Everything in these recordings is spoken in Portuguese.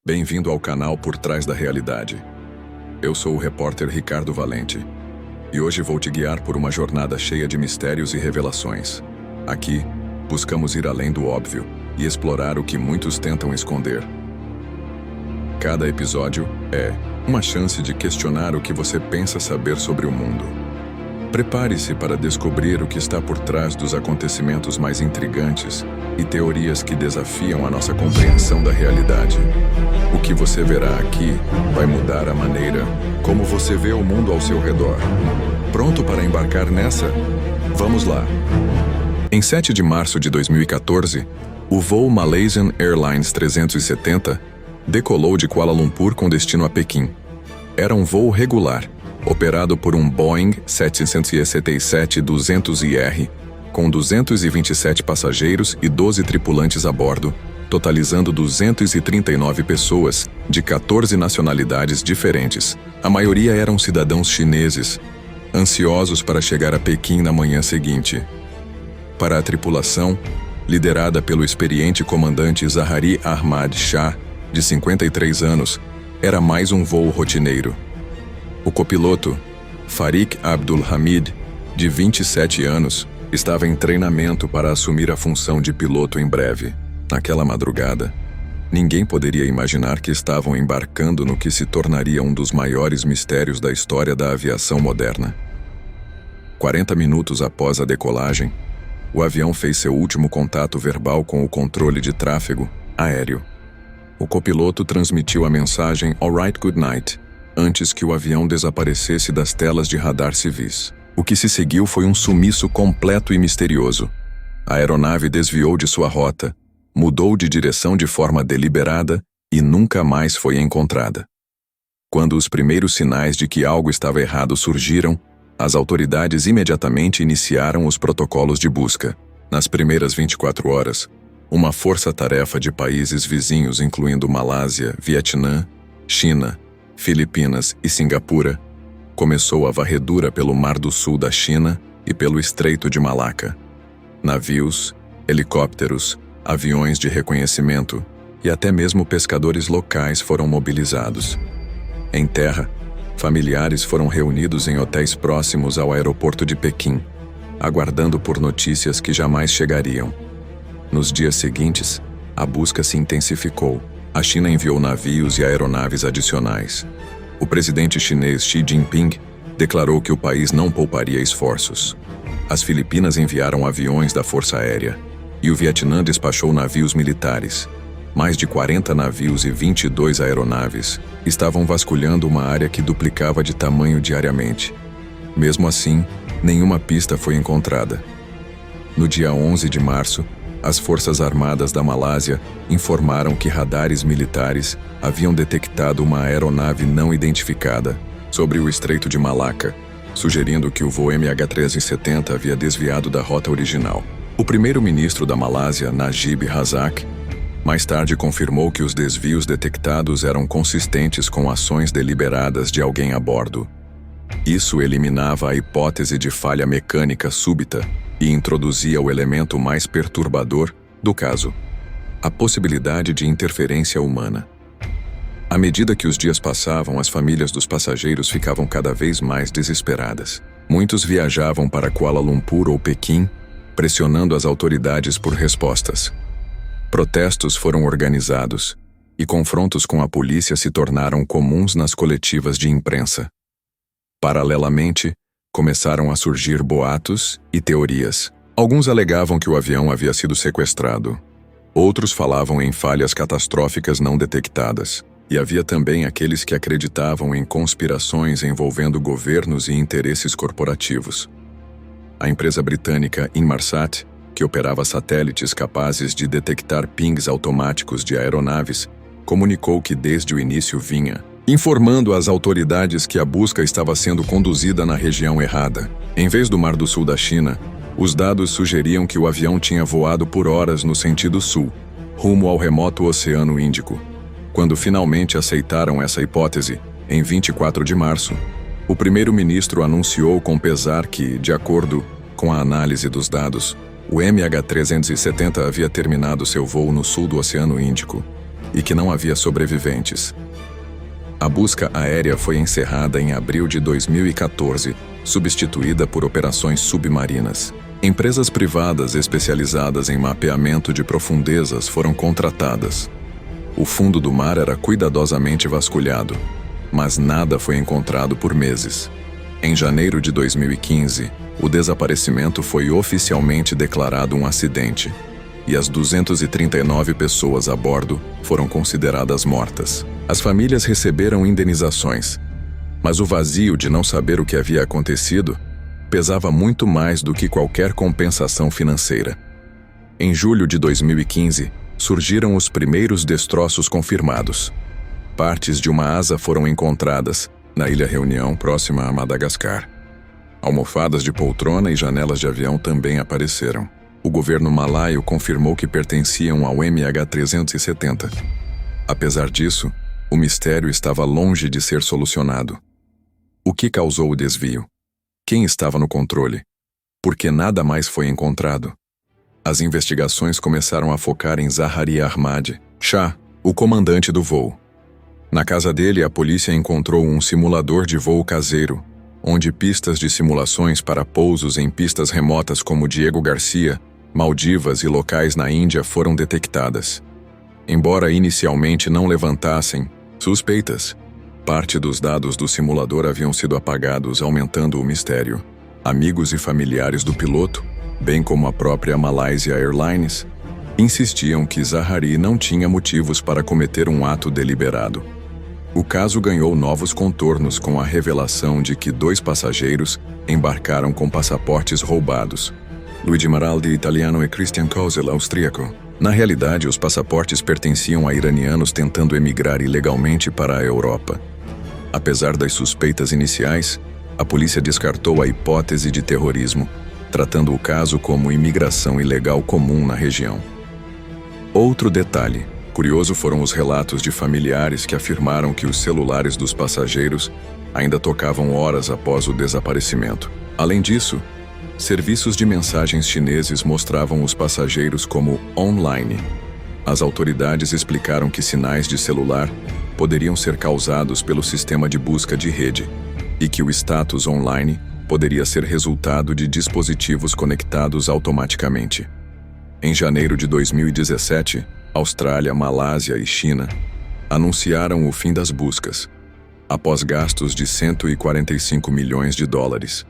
Bem-vindo ao canal Por Trás da Realidade. Eu sou o repórter Ricardo Valente e hoje vou te guiar por uma jornada cheia de mistérios e revelações. Aqui, buscamos ir além do óbvio e explorar o que muitos tentam esconder. Cada episódio é uma chance de questionar o que você pensa saber sobre o mundo. Prepare-se para descobrir o que está por trás dos acontecimentos mais intrigantes e teorias que desafiam a nossa compreensão da realidade. O que você verá aqui vai mudar a maneira como você vê o mundo ao seu redor. Pronto para embarcar nessa? Vamos lá! Em 7 de março de 2014, o voo Malaysian Airlines 370 decolou de Kuala Lumpur com destino a Pequim. Era um voo regular, operado por um Boeing 777-200ER, com 227 passageiros e 12 tripulantes a bordo, totalizando 239 pessoas de 14 nacionalidades diferentes. A maioria eram cidadãos chineses, ansiosos para chegar a Pequim na manhã seguinte. Para a tripulação, liderada pelo experiente comandante Zahari Ahmad Shah, de 53 anos, era mais um voo rotineiro. O copiloto, Farik Abdul Hamid, de 27 anos, estava em treinamento para assumir a função de piloto em breve. Naquela madrugada, ninguém poderia imaginar que estavam embarcando no que se tornaria um dos maiores mistérios da história da aviação moderna. 40 minutos após a decolagem, o avião fez seu último contato verbal com o controle de tráfego aéreo. O copiloto transmitiu a mensagem "Alright, good night", antes que o avião desaparecesse das telas de radar civis. O que se seguiu foi um sumiço completo e misterioso. A aeronave desviou de sua rota, mudou de direção de forma deliberada e nunca mais foi encontrada. Quando os primeiros sinais de que algo estava errado surgiram, as autoridades imediatamente iniciaram os protocolos de busca. Nas primeiras 24 horas, uma força-tarefa de países vizinhos, incluindo Malásia, Vietnã, China, Filipinas e Singapura, começou a varredura pelo Mar do Sul da China e pelo Estreito de Malaca. Navios, helicópteros, aviões de reconhecimento e até mesmo pescadores locais foram mobilizados. Em terra, familiares foram reunidos em hotéis próximos ao aeroporto de Pequim, aguardando por notícias que jamais chegariam. Nos dias seguintes, a busca se intensificou. A China enviou navios e aeronaves adicionais. O presidente chinês Xi Jinping declarou que o país não pouparia esforços. As Filipinas enviaram aviões da Força Aérea e o Vietnã despachou navios militares. Mais de 40 navios e 22 aeronaves estavam vasculhando uma área que duplicava de tamanho diariamente. Mesmo assim, nenhuma pista foi encontrada. No dia 11 de março, as Forças Armadas da Malásia informaram que radares militares haviam detectado uma aeronave não identificada sobre o Estreito de Malaca, sugerindo que o voo MH370 havia desviado da rota original. O primeiro-ministro da Malásia, Najib Razak, mais tarde confirmou que os desvios detectados eram consistentes com ações deliberadas de alguém a bordo. Isso eliminava a hipótese de falha mecânica súbita e introduzia o elemento mais perturbador do caso: a possibilidade de interferência humana. À medida que os dias passavam, as famílias dos passageiros ficavam cada vez mais desesperadas. Muitos viajavam para Kuala Lumpur ou Pequim, pressionando as autoridades por respostas. Protestos foram organizados e confrontos com a polícia se tornaram comuns nas coletivas de imprensa. Paralelamente, começaram a surgir boatos e teorias. Alguns alegavam que o avião havia sido sequestrado. Outros falavam em falhas catastróficas não detectadas. E havia também aqueles que acreditavam em conspirações envolvendo governos e interesses corporativos. A empresa britânica Inmarsat, que operava satélites capazes de detectar pings automáticos de aeronaves, comunicou que desde o início vinha informando às autoridades que a busca estava sendo conduzida na região errada. Em vez do Mar do Sul da China, os dados sugeriam que o avião tinha voado por horas no sentido sul, rumo ao remoto Oceano Índico. Quando finalmente aceitaram essa hipótese, em 24 de março, o primeiro-ministro anunciou com pesar que, de acordo com a análise dos dados, o MH370 havia terminado seu voo no sul do Oceano Índico. e que não havia sobreviventes. A busca aérea foi encerrada em abril de 2014, substituída por operações submarinas. Empresas privadas especializadas em mapeamento de profundezas foram contratadas. O fundo do mar era cuidadosamente vasculhado, mas nada foi encontrado por meses. Em janeiro de 2015, o desaparecimento foi oficialmente declarado um acidente, e as 239 pessoas a bordo foram consideradas mortas. As famílias receberam indenizações, mas o vazio de não saber o que havia acontecido pesava muito mais do que qualquer compensação financeira. Em julho de 2015, surgiram os primeiros destroços confirmados. Partes de uma asa foram encontradas na Ilha Reunião, próxima a Madagascar. Almofadas de poltrona e janelas de avião também apareceram. O governo malaio confirmou que pertenciam ao MH370. Apesar disso, o mistério estava longe de ser solucionado. O que causou o desvio? Quem estava no controle? Por que nada mais foi encontrado? As investigações começaram a focar em Zaharie Ahmad Shah, o comandante do voo. Na casa dele, a polícia encontrou um simulador de voo caseiro, onde pistas de simulações para pousos em pistas remotas como Diego Garcia, Maldivas e locais na Índia foram detectadas. Embora inicialmente não levantassem suspeitas, parte dos dados do simulador haviam sido apagados, aumentando o mistério. Amigos e familiares do piloto, bem como a própria Malaysia Airlines, insistiam que Zaharie não tinha motivos para cometer um ato deliberado. O caso ganhou novos contornos com a revelação de que 2 passageiros embarcaram com passaportes roubados. Luigi Maraldi, italiano, e Christian Kozel, austríaco. Na realidade, os passaportes pertenciam a iranianos tentando emigrar ilegalmente para a Europa. Apesar das suspeitas iniciais, a polícia descartou a hipótese de terrorismo, tratando o caso como imigração ilegal comum na região. Outro detalhe curioso foram os relatos de familiares que afirmaram que os celulares dos passageiros ainda tocavam horas após o desaparecimento. Além disso, serviços de mensagens chineses mostravam os passageiros como online. As autoridades explicaram que sinais de celular poderiam ser causados pelo sistema de busca de rede e que o status online poderia ser resultado de dispositivos conectados automaticamente. Em janeiro de 2017, Austrália, Malásia e China anunciaram o fim das buscas, após gastos de 145 milhões de dólares.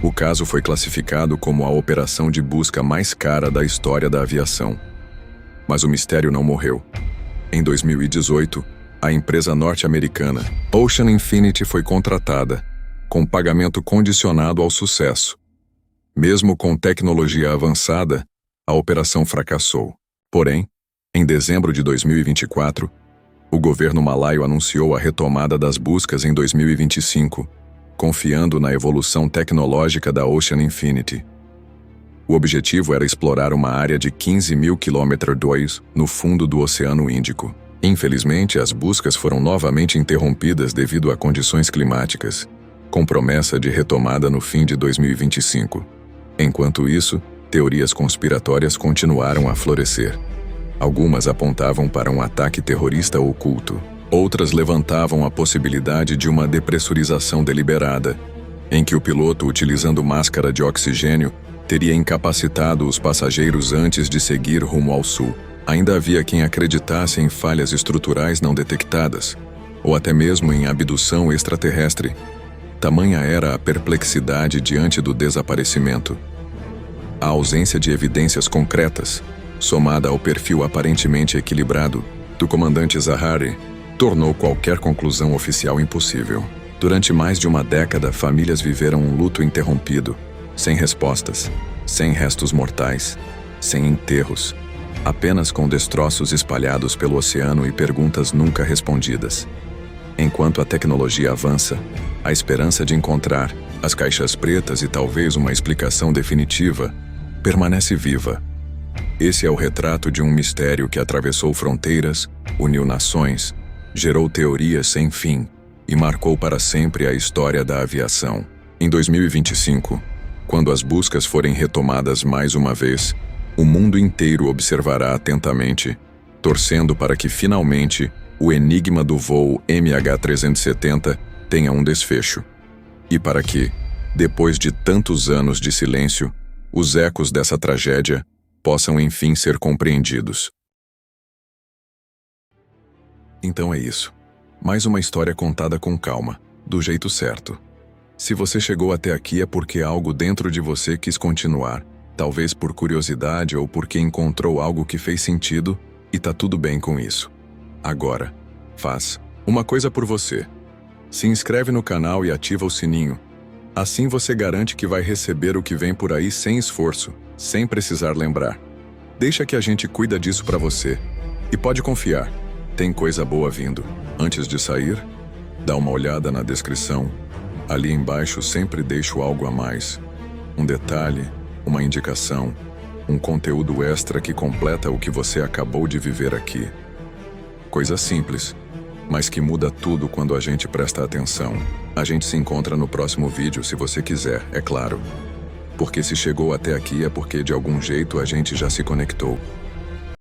O caso foi classificado como a operação de busca mais cara da história da aviação. Mas o mistério não morreu. Em 2018, a empresa norte-americana Ocean Infinity foi contratada, com pagamento condicionado ao sucesso. Mesmo com tecnologia avançada, a operação fracassou. Porém, em dezembro de 2024, o governo malaio anunciou a retomada das buscas em 2025, confiando na evolução tecnológica da Ocean Infinity. O objetivo era explorar uma área de 15.000 km² no fundo do Oceano Índico. Infelizmente, as buscas foram novamente interrompidas devido a condições climáticas, com promessa de retomada no fim de 2025. Enquanto isso, teorias conspiratórias continuaram a florescer. Algumas apontavam para um ataque terrorista oculto. Outras levantavam a possibilidade de uma depressurização deliberada, em que o piloto, utilizando máscara de oxigênio, teria incapacitado os passageiros antes de seguir rumo ao sul. Ainda havia quem acreditasse em falhas estruturais não detectadas, ou até mesmo em abdução extraterrestre. Tamanha era a perplexidade diante do desaparecimento. A ausência de evidências concretas, somada ao perfil aparentemente equilibrado do comandante Zaharie, tornou qualquer conclusão oficial impossível. Durante mais de uma década, famílias viveram um luto interrompido, sem respostas, sem restos mortais, sem enterros, apenas com destroços espalhados pelo oceano e perguntas nunca respondidas. Enquanto a tecnologia avança, a esperança de encontrar as caixas pretas e talvez uma explicação definitiva permanece viva. Esse é o retrato de um mistério que atravessou fronteiras, uniu nações, gerou teorias sem fim e marcou para sempre a história da aviação. Em 2025, quando as buscas forem retomadas mais uma vez, o mundo inteiro observará atentamente torcendo para que finalmente o enigma do voo MH370 tenha um desfecho. E para que, depois de tantos anos de silêncio, os ecos dessa tragédia possam enfim ser compreendidos. Então é isso. Mais uma história contada com calma, do jeito certo. Se você chegou até aqui é porque algo dentro de você quis continuar, talvez por curiosidade ou porque encontrou algo que fez sentido, e tá tudo bem com isso. Agora, faz uma coisa por você. Se inscreve no canal e ativa o sininho. Assim você garante que vai receber o que vem por aí sem esforço, sem precisar lembrar. Deixa que a gente cuida disso pra você. E pode confiar, tem coisa boa vindo. Antes de sair, dá uma olhada na descrição. Ali embaixo sempre deixo algo a mais. Um detalhe, uma indicação, um conteúdo extra que completa o que você acabou de viver aqui. Coisa simples, mas que muda tudo quando a gente presta atenção. A gente se encontra no próximo vídeo se você quiser, é claro. Porque se chegou até aqui é porque de algum jeito a gente já se conectou.